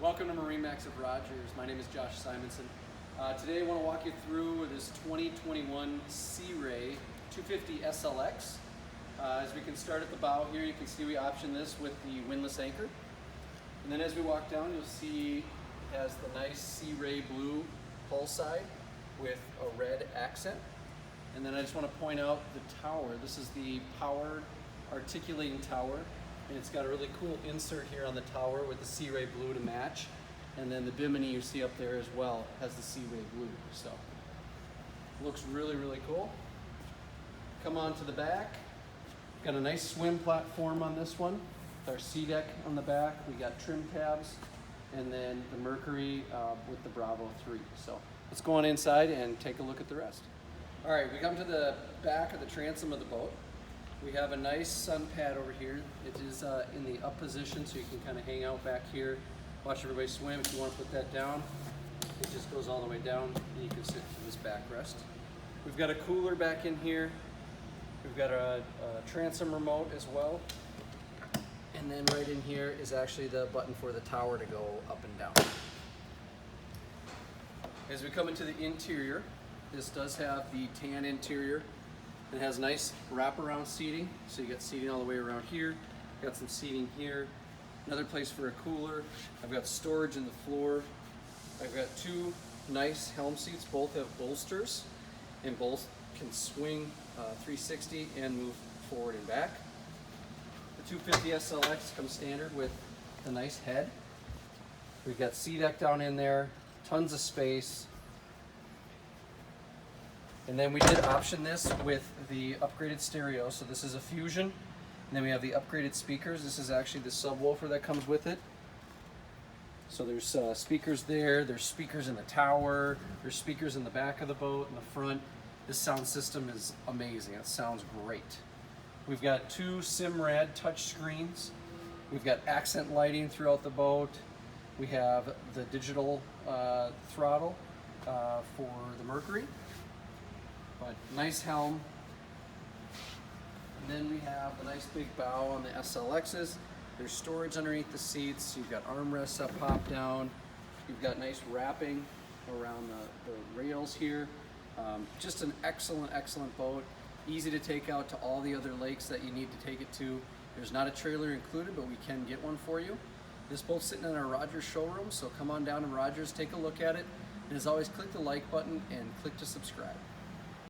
Welcome to MarineMax of Rogers. My name is Josh Simonson. Today I want to walk you through this 2021 Sea Ray 250 SLX. As we can start at the bow here, you can see we option this with the windlass anchor. And then as we walk down, you'll see it has the nice Sea Ray blue hull side with a red accent. And then I just want to point out the tower. This is the powered articulating tower. And it's got a really cool insert here on the tower with the Sea Ray blue to match. And then the bimini you see up there as well has the Sea Ray blue. So looks really, really cool. Come on to the back. Got a nice swim platform on this one. With our sea deck on the back. We got trim tabs and then the Mercury with the Bravo 3. So let's go on inside and take a look at the rest. All right, we come to the back of the transom of the boat. We have a nice sun pad over here. It is in the up position, so you can kind of hang out back here, watch everybody swim. If you want to put that down, it just goes all the way down, and you can sit for this backrest. We've got a cooler back in here. We've got a transom remote as well. And then right in here is actually the button for the tower to go up and down. As we come into the interior, this does have the tan interior. It has nice wraparound seating, so you got seating all the way around here. Got some seating here. Another place for a cooler. I've got storage in the floor. I've got two nice helm seats. Both have bolsters, and both can swing 360 and move forward and back. The 250 SLX comes standard with a nice head. We've got sea deck down in there, tons of space. And then we did option this with the upgraded stereo. So this is a Fusion. And then we have the upgraded speakers. This is actually the subwoofer that comes with it. So there's speakers there. There's speakers in the tower. There's speakers in the back of the boat, in the front. This sound system is amazing. It sounds great. We've got two Simrad touch screens. We've got accent lighting throughout the boat. We have the digital throttle for the Mercury. But nice helm. And then we have a nice big bow on the SLXs. There's storage underneath the seats. You've got armrests up, pop down. You've got nice wrapping around the rails here. Just an excellent, excellent boat. Easy to take out to all the other lakes that you need to take it to. There's not a trailer included, but we can get one for you. This boat's sitting in our Rogers showroom, so come on down to Rogers, take a look at it. And as always, click the like button and click to subscribe.